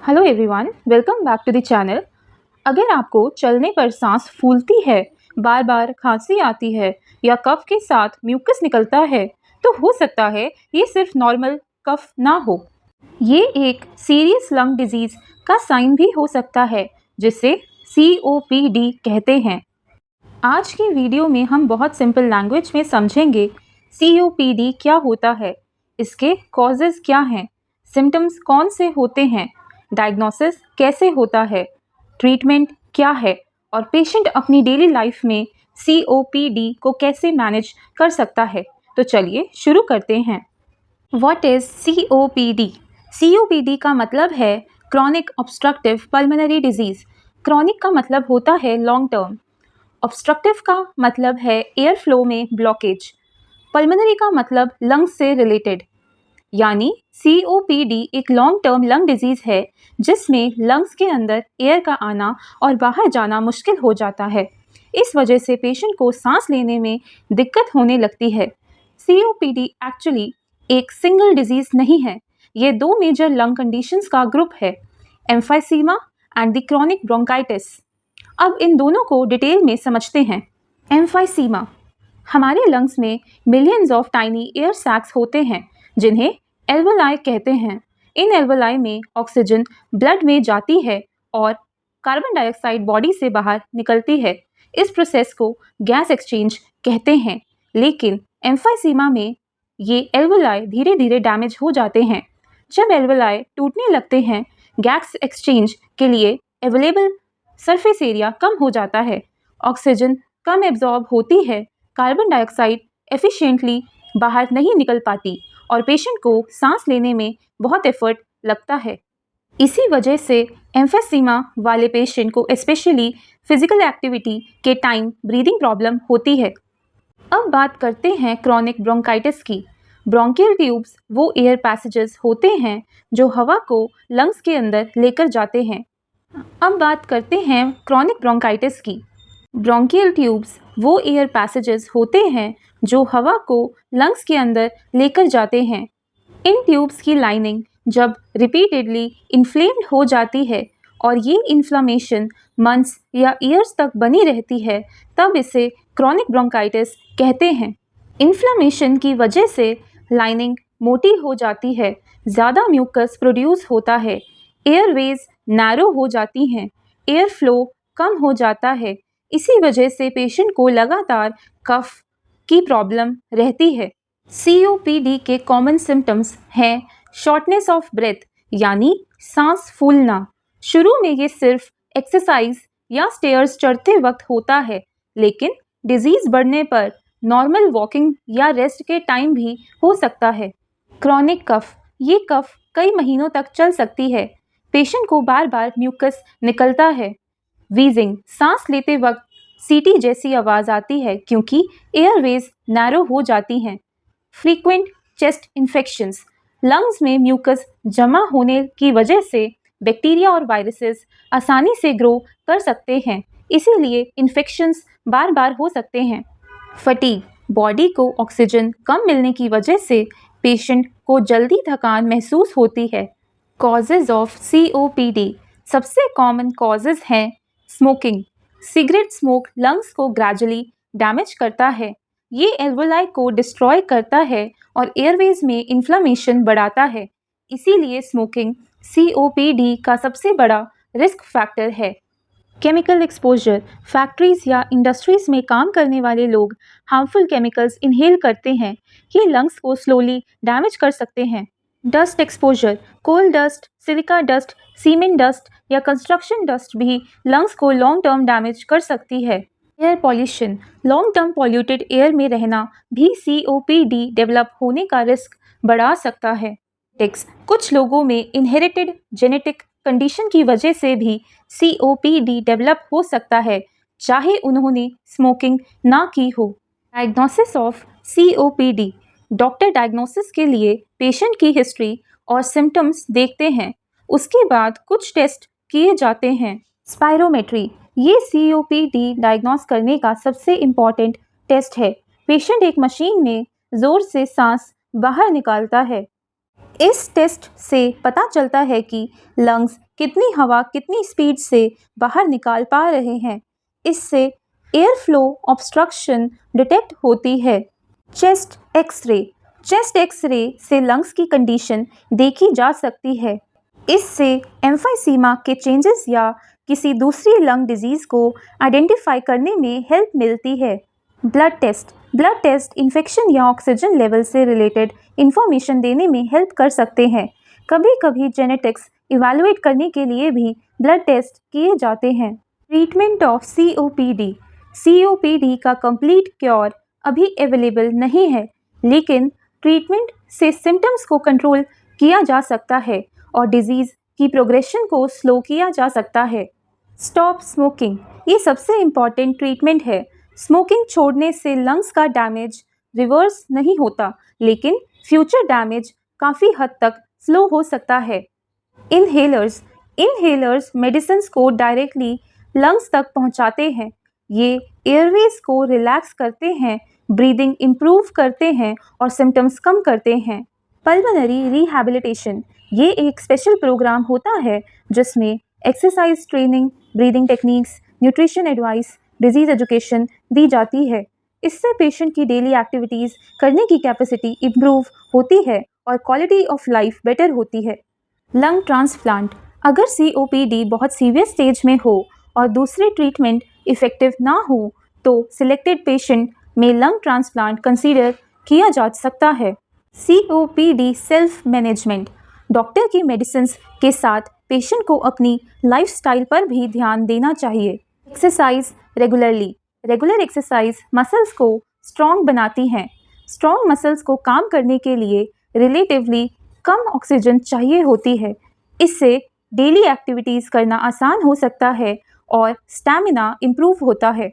Hello everyone, welcome back to the channel. अगर आपको चलने पर सांस फूलती है, बार बार खांसी आती है या कफ के साथ म्यूकस निकलता है, तो हो सकता है ये सिर्फ नॉर्मल कफ ना हो। ये एक सीरियस लंग डिजीज़ का साइन भी हो सकता है, जिसे COPD कहते हैं। आज की वीडियो में हम बहुत सिंपल लैंग्वेज में समझेंगे COPD क्या होता है, इसके कॉजेज़ क्या हैं, सिम्टम्स कौन से होते हैं, डायग्नोसिस कैसे होता है, ट्रीटमेंट क्या है और पेशेंट अपनी डेली लाइफ में COPD को कैसे मैनेज कर सकता है। तो चलिए शुरू करते हैं। What is COPD? COPD का मतलब है chronic obstructive pulmonary disease. Chronic का मतलब होता है लॉन्ग टर्म, ऑब्स्ट्रक्टिव का मतलब है एयर फ्लो में ब्लॉकेज, पल्मोनरी का मतलब लंग्स से रिलेटेड। यानी COPD एक लॉन्ग टर्म लंग डिजीज़ है जिसमें लंग्स के अंदर एयर का आना और बाहर जाना मुश्किल हो जाता है। इस वजह से पेशेंट को सांस लेने में दिक्कत होने लगती है। COPD एक्चुअली एक सिंगल डिजीज़ नहीं है, ये दो मेजर लंग कंडीशंस का ग्रुप है, emphysema and the chronic bronchitis. अब इन दोनों को डिटेल में समझते हैं। एम्फाइसीमा, हमारे लंग्स में millions of tiny air sacs होते हैं जिन्हें एल्वोलाई कहते हैं। इन एल्वोलाई में ऑक्सीजन ब्लड में जाती है और कार्बन डाइऑक्साइड बॉडी से बाहर निकलती है। इस प्रोसेस को गैस एक्सचेंज कहते हैं, लेकिन एम्फाइसीमा में ये एल्वोलाई धीरे धीरे डैमेज हो जाते हैं। जब एल्वोलाई टूटने लगते हैं, गैस एक्सचेंज के लिए अवेलेबल सरफेस एरिया कम हो जाता है, ऑक्सीजन कम एब्जॉर्ब होती है, कार्बन डाइऑक्साइड एफिशिएंटली बाहर नहीं निकल पाती और पेशेंट को सांस लेने में बहुत एफर्ट लगता है। इसी वजह से एम्फेसीमा वाले पेशेंट को स्पेशली फिजिकल एक्टिविटी के टाइम ब्रीदिंग प्रॉब्लम होती है। अब बात करते हैं क्रॉनिक ब्रोंकाइटिस की। ब्रोंकियल ट्यूब्स वो एयर पैसेजेस होते हैं जो हवा को लंग्स के अंदर लेकर जाते हैं। अब बात करते हैं क्रॉनिक ब्रोंकाइटिस की। ब्रोंकियल ट्यूब्स वो एयर पैसेजेस होते हैं जो हवा को लंग्स के अंदर लेकर जाते हैं। इन ट्यूब्स की लाइनिंग जब रिपीटेडली इन्फ्लेम्ड हो जाती है और ये इन्फ्लामेशन मंथ्स या ईयर्स तक बनी रहती है, तब इसे क्रॉनिक ब्रोंकाइटिस कहते हैं। इन्फ्लामेशन की वजह से लाइनिंग मोटी हो जाती है, ज़्यादा म्यूकस प्रोड्यूस होता है, एयरवेज नैरो हो जाती हैं, एयर फ्लो कम हो जाता है। इसी वजह से पेशेंट को लगातार कफ की प्रॉब्लम रहती है। COPD के कॉमन सिम्टम्स हैं शॉर्टनेस ऑफ ब्रेथ यानी सांस फूलना। शुरू में ये सिर्फ एक्सरसाइज या स्टेयर्स चढ़ते वक्त होता है, लेकिन डिजीज़ बढ़ने पर नॉर्मल वॉकिंग या रेस्ट के टाइम भी हो सकता है। क्रॉनिक कफ, ये कफ कई महीनों तक चल सकती है। पेशेंट को बार बार म्यूकस निकलता है। वीजिंग, सांस लेते वक्त सीटी जैसी आवाज़ आती है क्योंकि एयरवेज नैरो हो जाती हैं। फ्रीक्वेंट चेस्ट इन्फेक्शंस, लंग्स में म्यूकस जमा होने की वजह से बैक्टीरिया और वायरसेस आसानी से ग्रो कर सकते हैं, इसीलिए इन्फेक्शंस बार बार हो सकते हैं। फटीग, बॉडी को ऑक्सीजन कम मिलने की वजह से पेशेंट को जल्दी थकान महसूस होती है। कॉजेज़ ऑफ COPD, सबसे कॉमन कॉजेज़ हैं स्मोकिंग, सिगरेट स्मोक लंग्स को ग्रेजुअली डैमेज करता है, ये एल्वोलाई को डिस्ट्रॉय करता है और एयरवेज में इन्फ्लामेशन बढ़ाता है, इसीलिए स्मोकिंग COPD का सबसे बड़ा रिस्क फैक्टर है। केमिकल एक्सपोजर, फैक्ट्रीज या इंडस्ट्रीज में काम करने वाले लोग हार्मफुल केमिकल्स इनहेल करते हैं, ये लंग्स को स्लोली डैमेज कर सकते हैं। Dust exposure, coal dust, silica dust, cement dust या कंस्ट्रक्शन डस्ट भी लंग्स को लॉन्ग टर्म डैमेज कर सकती है। Air pollution, long term polluted air में रहना भी COPD डेवलप होने का रिस्क बढ़ा सकता है। कुछ लोगों में इनहेरिटेड जेनेटिक कंडीशन की वजह से भी COPD डेवलप हो सकता है, चाहे उन्होंने स्मोकिंग ना की हो। Diagnosis of COPD, doctor diagnosis के लिए पेशेंट की हिस्ट्री और सिम्टम्स देखते हैं, उसके बाद कुछ टेस्ट किए जाते हैं। स्पायरोमेट्री, ये COPD डायग्नोस करने का सबसे इम्पॉर्टेंट टेस्ट है। पेशेंट एक मशीन में ज़ोर से सांस बाहर निकालता है। इस टेस्ट से पता चलता है कि लंग्स कितनी हवा कितनी स्पीड से बाहर निकाल पा रहे हैं। इससे एयर फ्लो ऑब्स्ट्रक्शन डिटेक्ट होती है। चेस्ट एक्सरे से लंग्स की कंडीशन देखी जा सकती है। इससे एम्फाइसीमा के चेंजेस या किसी दूसरी लंग डिजीज़ को आइडेंटिफाई करने में हेल्प मिलती है। ब्लड टेस्ट इन्फेक्शन या ऑक्सीजन लेवल से रिलेटेड इंफॉर्मेशन देने में हेल्प कर सकते हैं। कभी कभी जेनेटिक्स इवैल्यूएट करने के लिए भी ब्लड टेस्ट किए जाते हैं। ट्रीटमेंट ऑफ COPD का कंप्लीट क्योर अभी अवेलेबल नहीं है, लेकिन ट्रीटमेंट से सिम्टम्स को कंट्रोल किया जा सकता है और डिजीज़ की प्रोग्रेशन को स्लो किया जा सकता है। स्टॉप स्मोकिंग, ये सबसे इम्पॉर्टेंट ट्रीटमेंट है। स्मोकिंग छोड़ने से लंग्स का डैमेज रिवर्स नहीं होता, लेकिन फ्यूचर डैमेज काफ़ी हद तक स्लो हो सकता है। इनहेलर्स मेडिसिन्स को डायरेक्टली लंग्स तक पहुंचाते हैं। ये एयरवेज को रिलैक्स करते हैं, ब्रीदिंग इम्प्रूव करते हैं और सिम्टम्स कम करते हैं। पल्मोनरी रिहैबिलिटेशन, ये एक स्पेशल प्रोग्राम होता है जिसमें exercise training, breathing techniques, nutrition advice, disease education दी जाती है। इससे पेशेंट की डेली एक्टिविटीज़ करने की कैपेसिटी इम्प्रूव होती है और क्वालिटी ऑफ लाइफ बेटर होती है। लंग ट्रांसप्लांट, अगर COPD बहुत सीवियर स्टेज में हो और दूसरे ट्रीटमेंट इफ़ेक्टिव ना हो तो सिलेक्टेड पेशेंट में लंग ट्रांसप्लांट कंसीडर किया जा सकता है। COPD सेल्फ मैनेजमेंट, डॉक्टर की मेडिसिन्स के साथ पेशेंट को अपनी लाइफस्टाइल पर भी ध्यान देना चाहिए। एक्सरसाइज रेगुलर एक्सरसाइज मसल्स को स्ट्रॉन्ग बनाती हैं। स्ट्रॉन्ग मसल्स को काम करने के लिए रिलेटिवली कम ऑक्सीजन चाहिए होती है। इससे डेली एक्टिविटीज़ करना आसान हो सकता है और स्टैमिना इम्प्रूव होता है।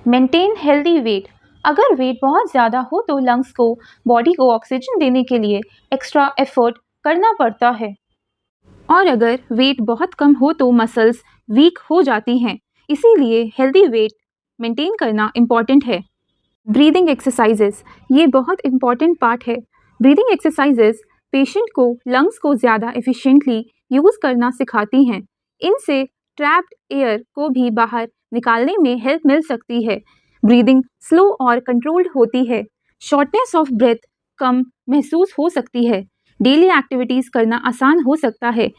मेंटेन हेल्दी वेट, अगर वेट बहुत ज़्यादा हो तो लंग्स को बॉडी को ऑक्सीजन देने के लिए एक्स्ट्रा एफर्ट करना पड़ता है, और अगर वेट बहुत कम हो तो मसल्स वीक हो जाती हैं। इसीलिए हेल्दी वेट मेंटेन करना इम्पॉर्टेंट है। ब्रीदिंग एक्सरसाइजेस, ये बहुत इम्पॉर्टेंट पार्ट है। ब्रीदिंग एक्सरसाइजेस पेशेंट को लंग्स को ज़्यादा एफिशिएंटली यूज़ करना सिखाती हैं। इनसे ट्रैप्ड एयर को भी बाहर निकालने में हेल्प मिल सकती है। ब्रीदिंग स्लो और कंट्रोल्ड होती है। शॉर्टनेस ऑफ ब्रेथ कम महसूस हो सकती है। डेली एक्टिविटीज़ करना आसान हो सकता है।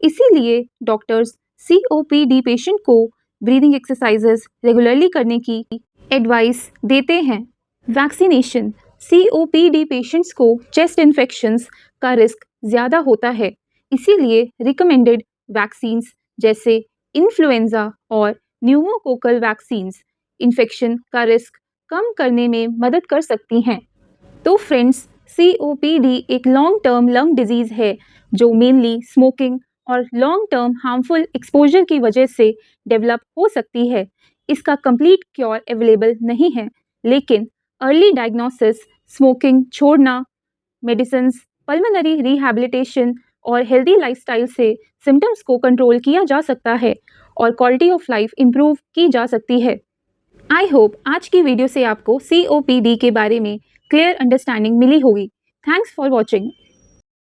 इसीलिए डॉक्टर्स COPD पेशेंट को ब्रीदिंग एक्सरसाइजेस रेगुलरली करने की एडवाइस देते हैं। वैक्सीनेशन, COPD पेशेंट्स को चेस्ट इन्फेक्शंस का रिस्क ज़्यादा होता है, इसीलिए रिकमेंडेड वैक्सीन्स जैसे इन्फ्लुएंजा और न्यूमोकोकल वैक्सीन्स इन्फेक्शन का रिस्क कम करने में मदद कर सकती हैं। तो फ्रेंड्स, COPD एक लॉन्ग टर्म लंग डिजीज़ है जो मेनली स्मोकिंग और लॉन्ग टर्म हार्मफुल एक्सपोजर की वजह से डेवलप हो सकती है। इसका कंप्लीट क्योर अवेलेबल नहीं है, लेकिन अर्ली डायग्नोसिस, स्मोकिंग छोड़ना, मेडिसिन्स, पल्मोनरी रिहैबिलिटेशन और हेल्दी लाइफस्टाइल से सिम्टम्स को कंट्रोल किया जा सकता है और क्वालिटी ऑफ लाइफ इम्प्रूव की जा सकती है। आई होप आज की वीडियो से आपको COPD के बारे में क्लियर अंडरस्टैंडिंग मिली होगी। Thanks for watching.